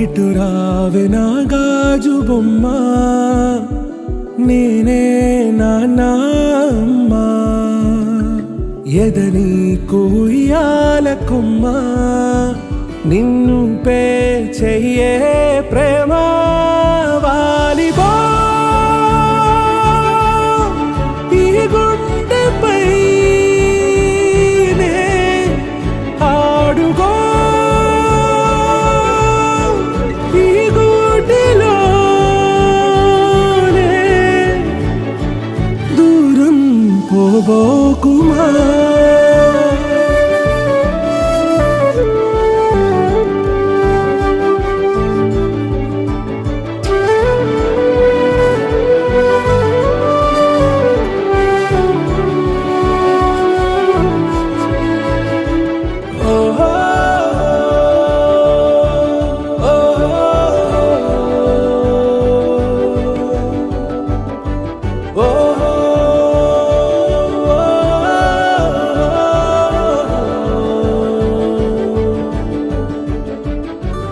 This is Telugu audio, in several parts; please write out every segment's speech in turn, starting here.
ఇటు రావే నా గాజు బొమ్మ, నేనే నాన్న అమ్మ, ఎదని కుయ్యాల కొమ్మ, నిన్ను పే చెయ్యే ప్రేమ వాలిబో ఈ గుండెపై ఆడుగో ఈ గుడిలోనే దూరం పోబోకుమా.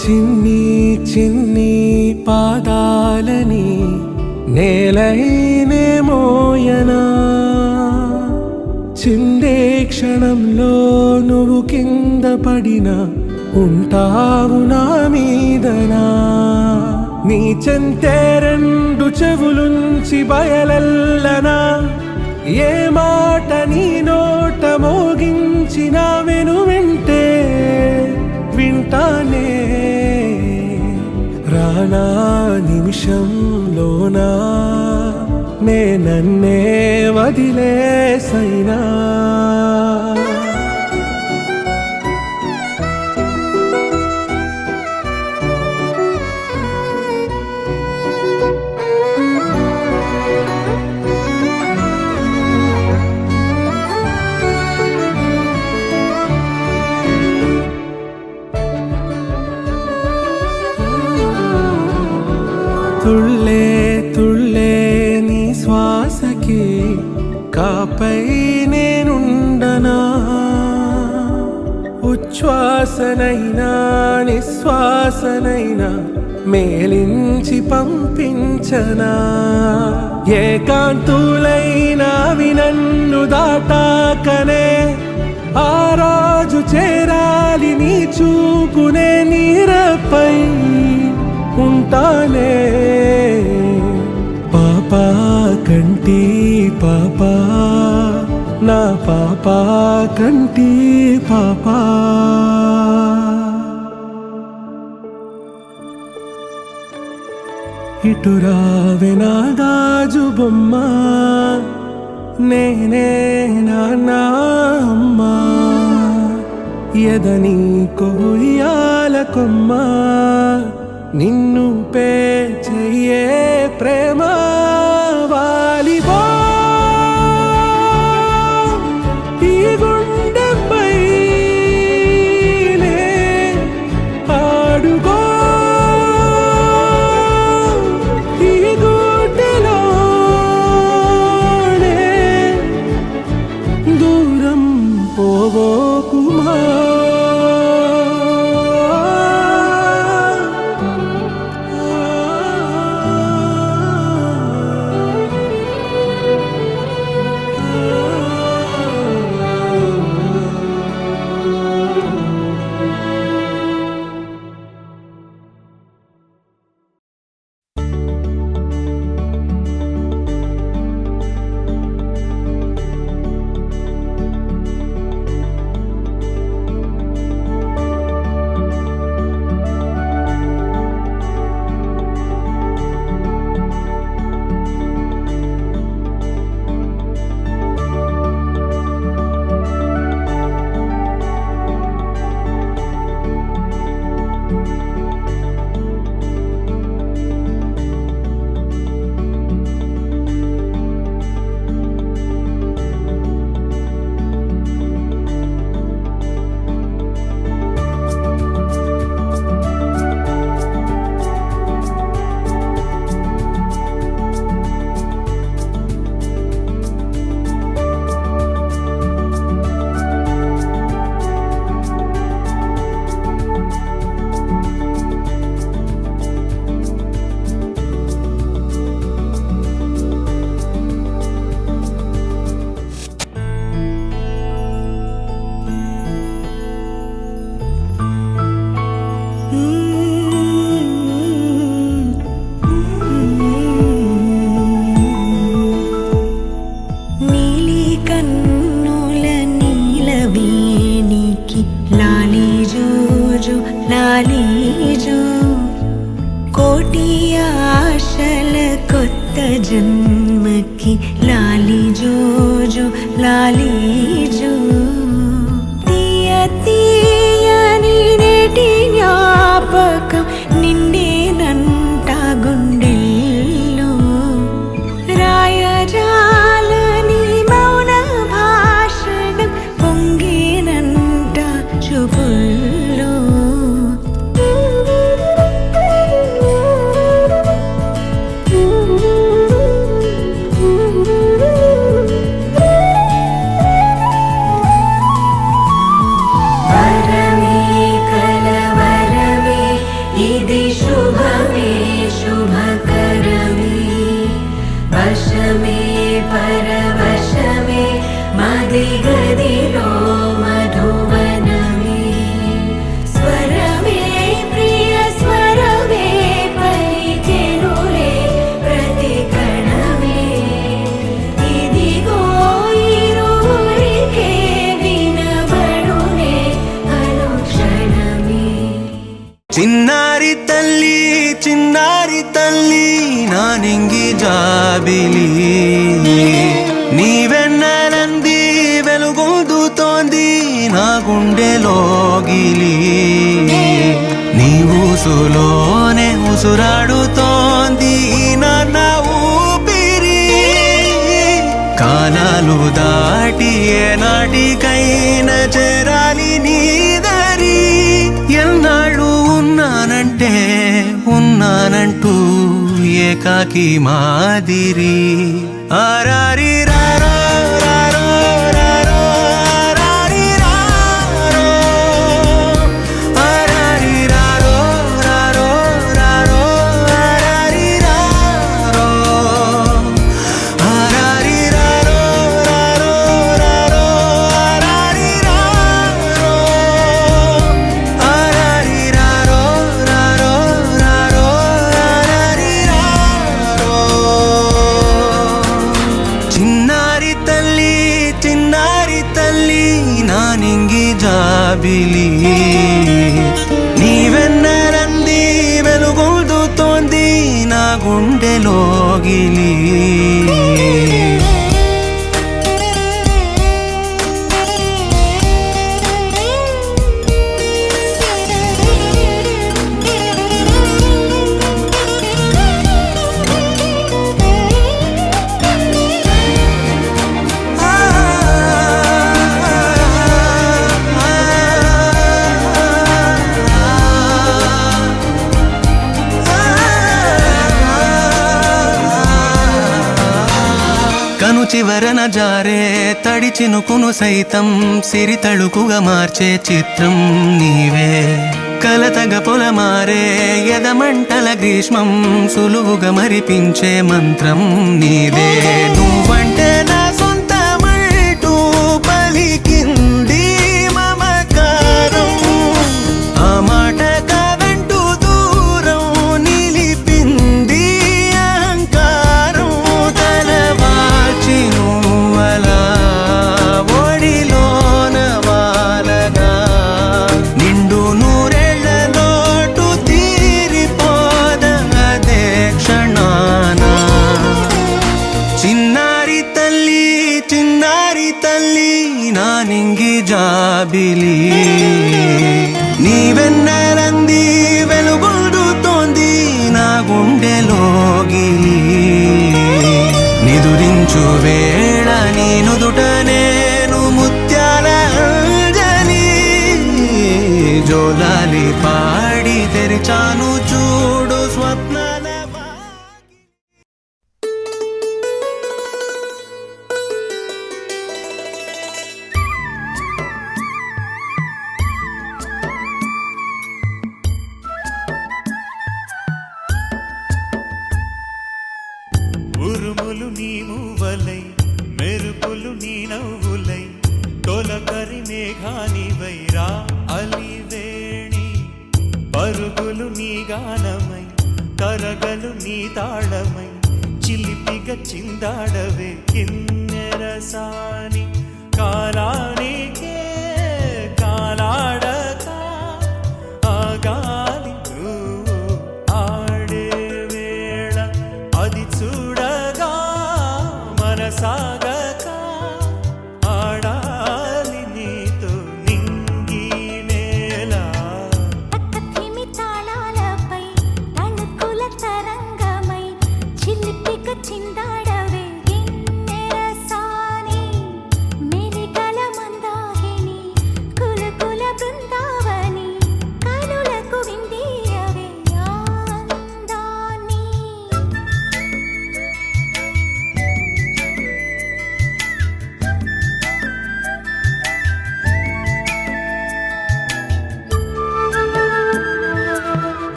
చిన్ని చిన్ని పాదాలని నేలైనే మోయనా, చిందే క్షణంలో నువ్వు కింద పడినా ఉంటావు నా మీదనా. నీ చెంతే రెండు చెవులుంచి బయలెల్లనా, ఏ మాట నీ నోట మోగించిన వెను వింటే వింటానే. రానా నిమిషంలోనా నే నన్నే వదిలేసైనా, తుళ్ళే తుళ్ళే నీ శ్వాసకి కాపై నేనుండనా, ఉచ్ఛ్వాసనైనా నిశ్వాసనైనా మేలించి పంపించనా. ఏకాంతులైనా వినన్ను దాటాకనే ఆ రోజు చేరాలి నీ చూపునే నీరపై ఉంటానే. పాపా కంటి పాపా నా పాపా కంటి పాపా. ఇటు రావే నా గాజు బొమ్మ, నేనే నాన్న అమ్మ, ఎదని కొయ్యాల కొమ్మ, నిన్ను పే చెయ్యే ప్రేమ వాలిబో ఈ గుండెపై ఆడుగో ఈ గుడిలోనే దూరం పోబోకుమా. కోటి ఆశల కొత్త జన్మకి లాలి జోజో లాలి జో తీయ తీయని నేటి జ్ఞాపకం నిండేనంట గుండెల్లో రాయజాలని మౌన భాషణం పొంగేనంట చూపుల్లో ఇది శుభమే శుభకరమే వశమే పరవశమే మది గదిలో మధువనమే స్వరమే ప్రియ స్వరమే పలికెనులే ప్రతి కణమే ఇదిగో ఇరువురికే వినబడునే అనుక్షణమే చిన్నారి తల్లి నా నింగి జాబిలి నీవెన్నెలంది వెలుగొందుతోంది నా గుండెలోగిలి నీ ఊసులోనే ఉసురాడుతోంది నాన్న ఊపిరి కాలాలు దాటి ఏనాటికైనా చేరాలి నీ దరి ఎన్నాళ్ళు ఉన్నానంటూ ఏకాకి మాదిరి ఆరారి రారో రారో రారో ఆరారి రారో ఆరారి రారో రారో రారో ఆరారి రారో ఆరారి రారో రారో రారో ఆరారి రారో ఆరారి రారో రారో రారో ఆరారి రారో చిన్నారి తల్లి నా నింగి జాబిలి నీవెన్నరంది వెలుగొందుతోంది నా గుండెలోగిలి కను చివరన జారే తడి చినుకును సైతం సిరి తళుకుగా మార్చే చిత్రం నీవే కలతగ పొలమారే ఎదమంటల గ్రీష్మం సులువుగా మరిపించే మంత్రం నీదే నువ్వంటే నా సొంతమంటూ పలికింది మమకారం ఆ మాట కాదంటూ దూరం నిలిపింది అహంకారం తలవాల్చి నువ్వలా ఒడిలోన వాలగా నిండు నూరేళ్ల లోటు తీరిపోద అదే క్షణాన చిన్నారి తల్లి నా నింగి జాబిలి నీవెన్నరంది వెలుగొందుతోంది నా గుండెలోగిలి నిదురించు వేళ నీ నుదుట నేను ముత్యాల అంజలి జోలాలి పాడి తెరిచాను చూడు స్వప్నాల ఉరుములు నీ మూవలై మెరుపులు నీ నవ్వులై తొలకరి మేఘానివై రా అలివేణి పరుగులు నీ గానమై తరగలు నీ తాళమై చిలిపిగా చిందాడవే కిన్నెరసాని కాలానికే కాలాడక ఆ గాలి ఆడే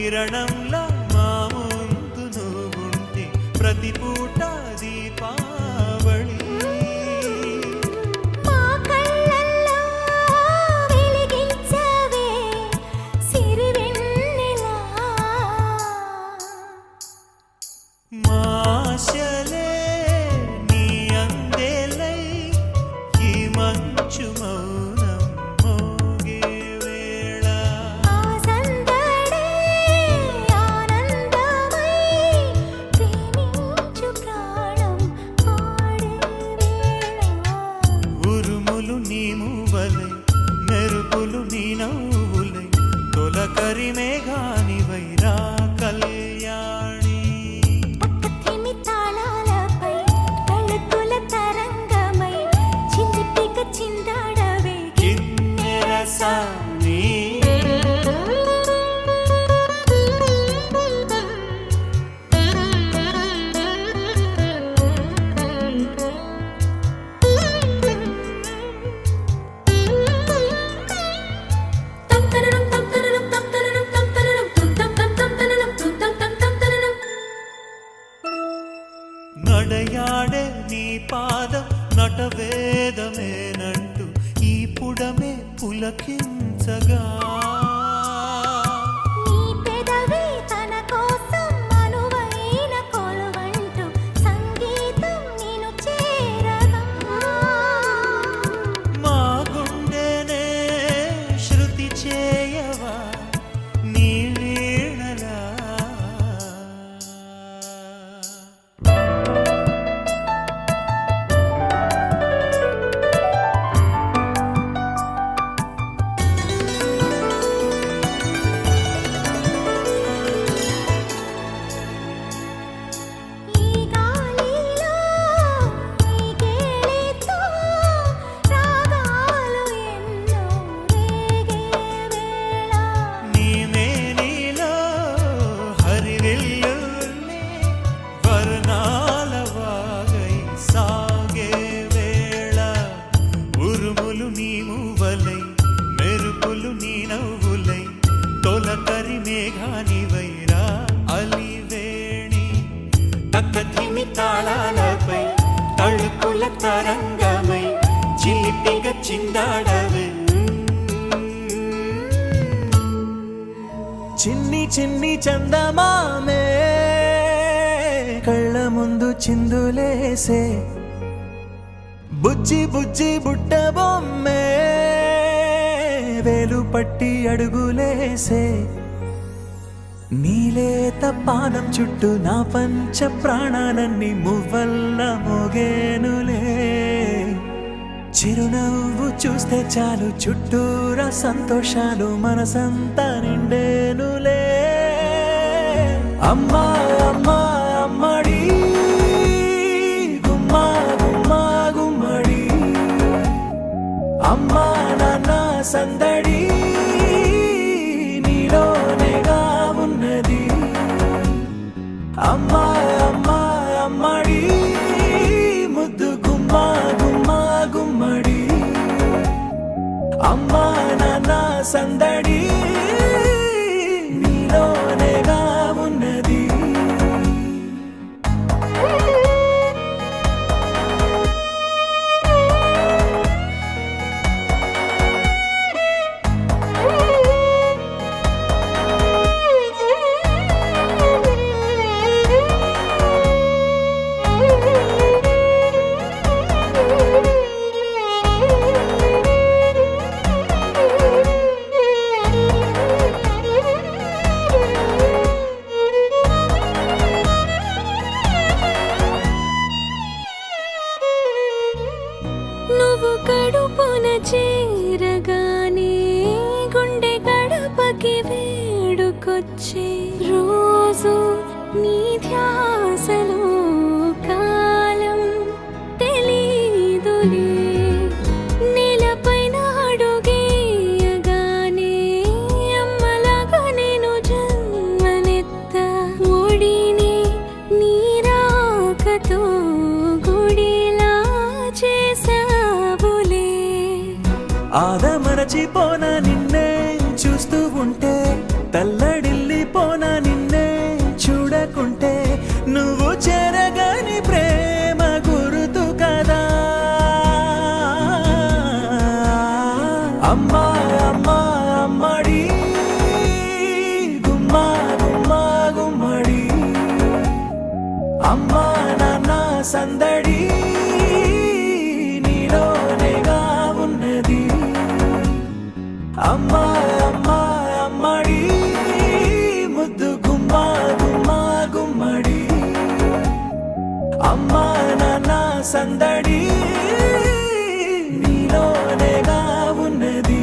కిరణంలా మా ముందు నువ్వుంటే ప్రతి పూట దీపావళి మా కళ్ళల్లో వెలిగించవే సిరివెన్నెలా మాశలే నీ అందేలై ఈ మంచు మౌనం మోగే వేళ ఆ సందడే ఆనందమై ప్రేమించు ప్రాణం పాడే వేళ ఉరుములు నీ మూవలై మెరుపులు నీ నవ్వులై తొలకరి మేఘానివై రా కళ్యాణి పక్కతిమి తాళాలపై తళుకుల తరంగమై చిందిపిక చిందాడవే కిన్నెర సాని నడయాడే నీ పాదం నటవేదమేనంటూ ఈ పుడమే పులకించగా నీ పెదవి తన కోసం అనువైన కొలువంటూ సంగీతం నిన్ను చేరగా మా గుండెనే శృతి చేయవా నీ వీణలా ఈ గాలిలో ఈ గేలితో రాగాలు ఎన్నో రేగే వేళ నీ మేనిలో హరివిల్లుల్ని వర్ణాల వాగై సాగే వేళ ఉరుములు నీ మూవలై మెరుపులు నీ నవ్వులై తొలకరి మేఘానివై రా అలివేణి తక్కధిమి తాళాలపై తళుకుల తరంగమై చిలిపిగ చిందాడవే చిన్ని చిన్ని చందమామే కళ్ళ ముందు చిందులేసే బుజ్జి బుజ్జి బుట్ట బొమ్మే వేలు పట్టి అడుగులేసే నీలేత పానం చుట్టూ నా పంచ ప్రాణాలన్నీ మువ్వల్ల మోగేనులే చిరునవ్వు చూస్తే చాలు చుట్టూరా సంతోషాలు మనసంతా నిండేనులే అమ్మా అమ్మా అమ్మడి గుమ్మా గుమ్మా గుమ్మడి అమ్మా నాన్న సందడి నీలోనేగా ఉన్నది అమ్మా అమ్మా అమ్మడి ముద్దు గుమ్మా గుమ్మా గుమ్మడి అమ్మా నాన్న సందడి నీలోనేగా ఉన్నది నువ్వు కడుపున చేరగానే గుండె గడపకి వేడుకొచ్చే రోజు నీ ధ్యాసలో కాలం తెలీదులే నేలపైన అడుగేయగానే అమ్మలాగా నేను జన్మనెత్త ఒడిని నీరాకతో గుడిలా చేసావులే ఆదమరచిపోన నిన్నే చూస్తూ ఉంటే తల్లడిల్లిపోన సందడి నీలోనేగా ఉన్నది అమ్మా అమ్మా అమ్మడి ముద్దు గుమ్మా గుమ్మా గుమ్మడి అమ్మా నాన్న సందడి నీలోనేగా ఉన్నది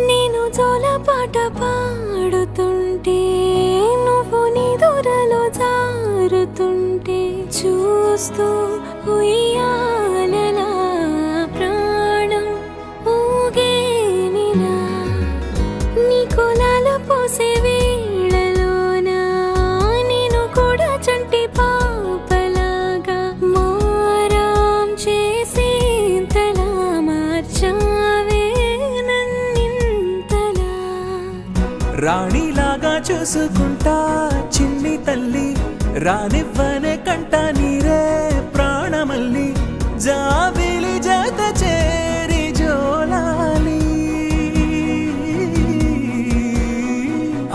నేను జోలపాట పాడుతుంటే నువ్వు నిదురలో జారుతుంటే చూస్తూ ఉయ్యాలలా ప్రాణం ఊగేనిలా నీ కులాల పోసే వేళలోన నేను కూడా చంటి పాపలాగా మారాం చేసేంతలా మార్చావే నన్నింతలా రాణిలాగా చూసుకుంటా చిన్ని తల్లి రానివ్వనే కంట నీరే ప్రాణమల్లి జాబిలి జత చేరి జోలాలి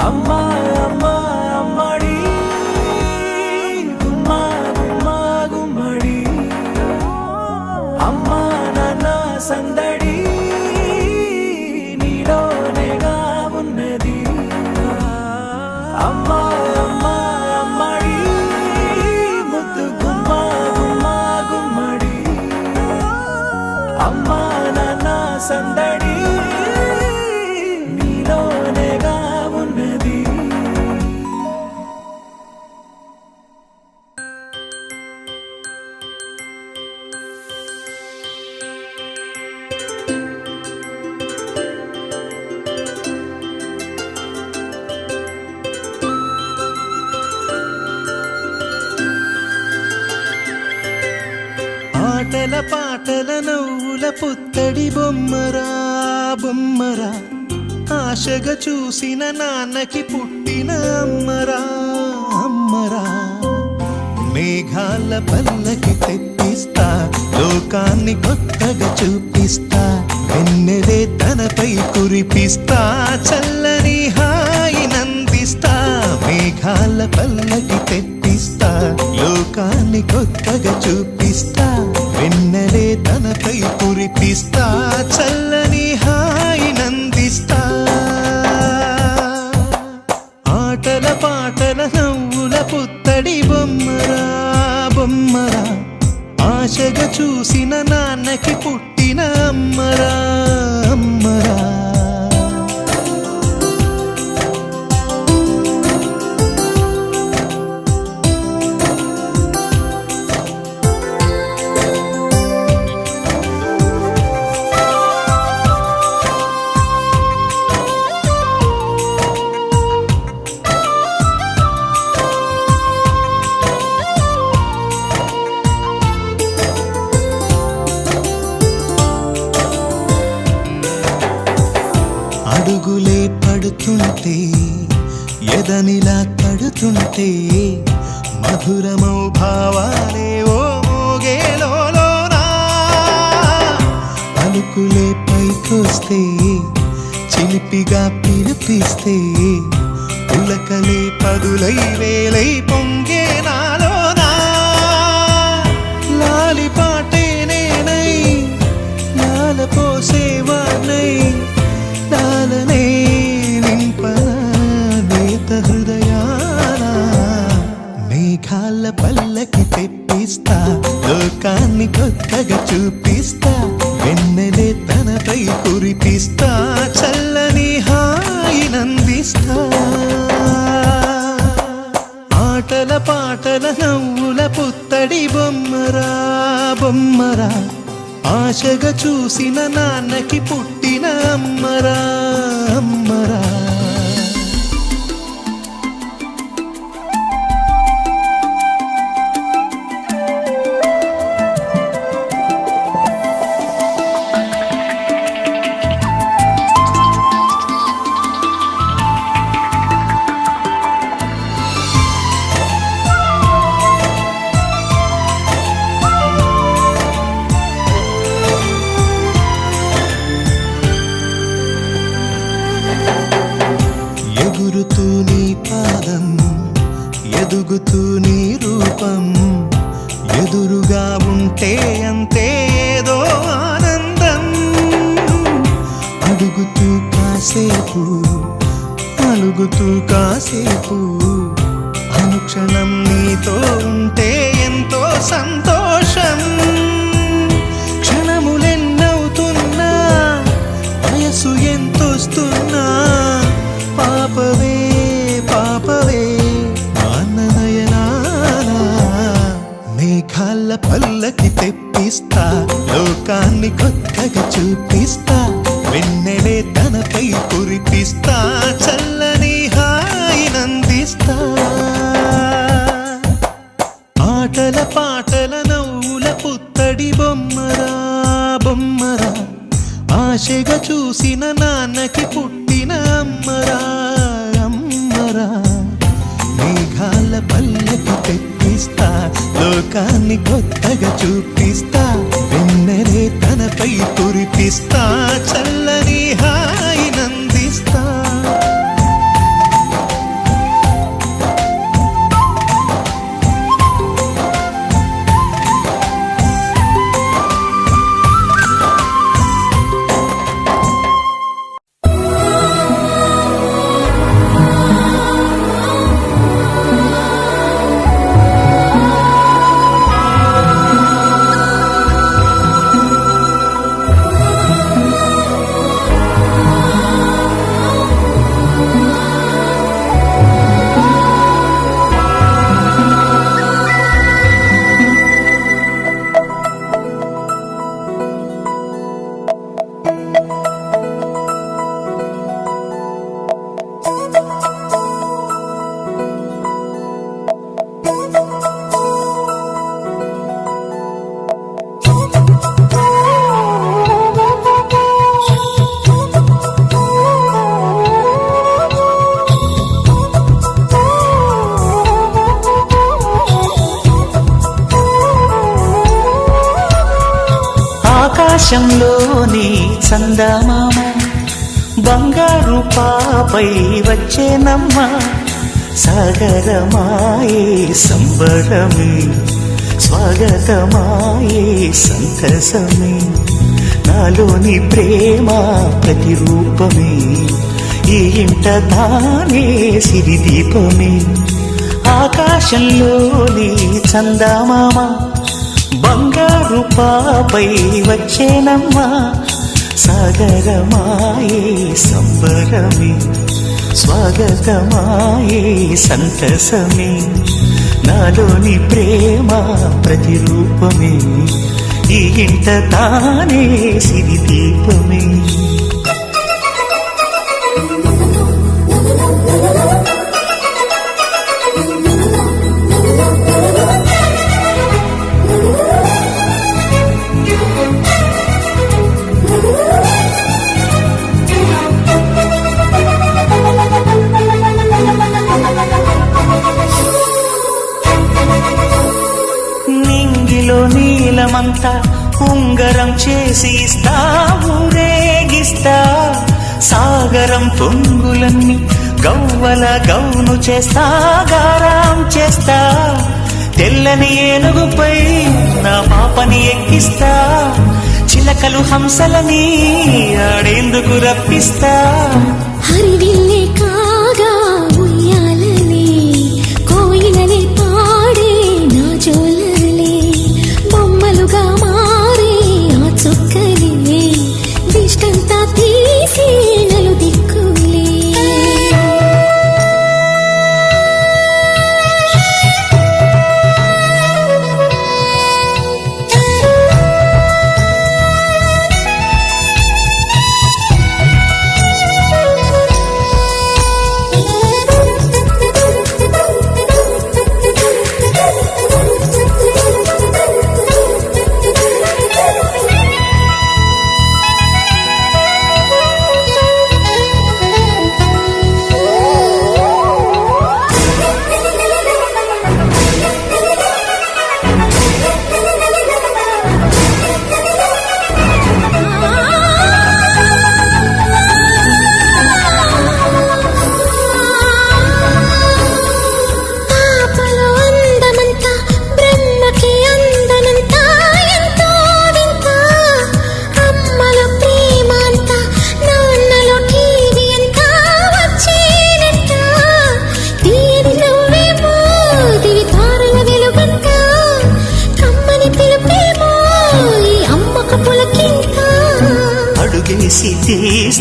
అమ్మా అమ్మా అమ్మడి గుమ్మా గుమ్మా గుమ్మడి అమ్మా నాన్న సందడి నీలోనేగా ఉన్నది అమ్మా అమ్మా అమ్మడి ముద్దు గుమ్మా గుమ్మా గుమ్మడి అమ్మా నాన్న సందడి నీలోనేగా ఉన్నది ఆటల పాటల నవ్వుల పుత్తడి బొమ్మరా బొమ్మరా ఆశగా చూసిన నాన్నకి పుట్టిన అమ్మరా అమ్మరా మేఘాల పల్లకి తెప్పిస్తా లోకాన్ని కొత్తగా చూపిస్తా వెన్నెలే తనపై కురిపిస్తా చల్లని హాయి నందిస్తా మేఘాల పల్లకి తెప్పిస్తా లోకాన్ని కొత్తగా చూపిస్తా వెన్నెలే తనపై కురిపిస్తా చల్లని హాయి నందిస్తా ఆటల పాటల నవ్వుల పుత్తడి బొమ్మరా బొమ్మరా ఆశగా చూసిన నాన్నకి పుట్టిన అమ్మరా అమ్మరా అడుగులే పడుతుంటే ఎదనిలా తడుతుంటే మధురమౌ భావాలే ఓ మోగేలోనా పలుకులే పైకొస్తే చిలిపిగా పిలిపిస్తే పులకలే పదులై వేలై పొంగే నాలోనా లాలి పాటే నేనై లాల పోసేవాణ్ణై లాలనే నింపనా నేత హృదయాన మేఘాల పల్లకి తెప్పిస్తా లోకాన్ని కొత్తగా చూపిస్తా వెన్నెలే తనపై కురిపిస్తా చల్లని హాయి నందిస్తా ఆటల పాటల నవ్వుల పుత్తడి బొమ్మరా బొమ్మరా ఆశగా చూసిన నాన్నకి పుట్టిన అమ్మరా అమ్మరా రూపం ఎదురుగా ఉంటే అంతే ఏదో ఆనందం అడుగుతూ కాసేపు అలుగుతూ కాసేపు అనుక్షణం నీతో ఉంటే ఎంతో సంతోషం క్షణములెన్నవుతున్నా వయసు ఎంతొస్తున్నా పాపవే పాపవే అన్ననయనానా మేఘాల పల్లకి తెప్పిస్తా లోకాన్ని కొత్తగా చూపిస్తా వెన్నెలే తనపై కురిపిస్తా చల్లని హాయినందిస్తా ఆటల పాటల నవ్వుల పుత్తడి బొమ్మరా బొమ్మరా ఆశగా చూసిన నాన్నకి పుట్టిన అమ్మరా అమ్మరా మేఘాల పల్లకి తెప్పిస్తా లోకాన్ని కొత్తగా చూపిస్తా వెన్నెలే తనపై కురిపిస్తా చల్లని హాయినందిస్తా ఆకాశంలోని చందమామ బంగారు పాపై వచ్చేనమ్మ సాగరమాయే సంబరమే స్వాగతమాయే సంతసమే నాలోని ప్రేమ ప్రతిరూపమే ఈ ఇంట తానే సిరిదీపమే ఆకాశంలోని చందమామ బంగారు పాపై వచ్చేనమ్మా సాగరమాయే సంబరమే స్వాగతమాయే సంతసమే నాలోని ప్రేమ ప్రతిరూపమే ఈ ఇంట తానే సిరిదీపమే నీలమంతా ఉంగరం చేసి ఇస్తా ఊరేగిస్తా సాగరం పొంగులన్నీ గవ్వల గౌను చేస్తా గారం చేస్తా తెల్లని ఏనుగుపై నా పాపని ఎక్కిస్తా చిలకలు హంసలని ఆడేందుకు రప్పిస్తా హరివిల్లే కాగా ఉయ్యాలలే కోయిలలే పాడే నా జోలలే బొమ్మలుగా మారే ఆ చుక్కలే దిష్టంతా తీసి నలు దిక్కులే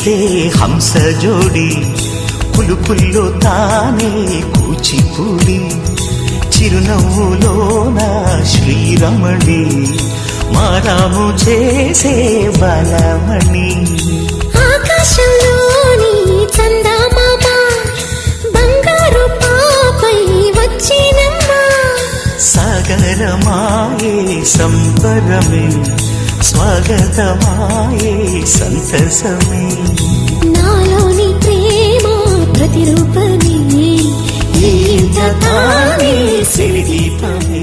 విరిస్తే హంస జోడి పులుపుల్లో తానే కూచిపూడి చిరునవ్వులోన శ్రీరమణి మారాము చేసే బలమణి ఆకాశంలోని చందమామ బంగారు పాపై వచ్చినమ్మా సాగరమాయే సంబరమే స్వాగతమాయే సంతసమే నాలోని ప్రేమ ప్రతిరూపమే ఈ ఇంత తానే సిరిదీపమే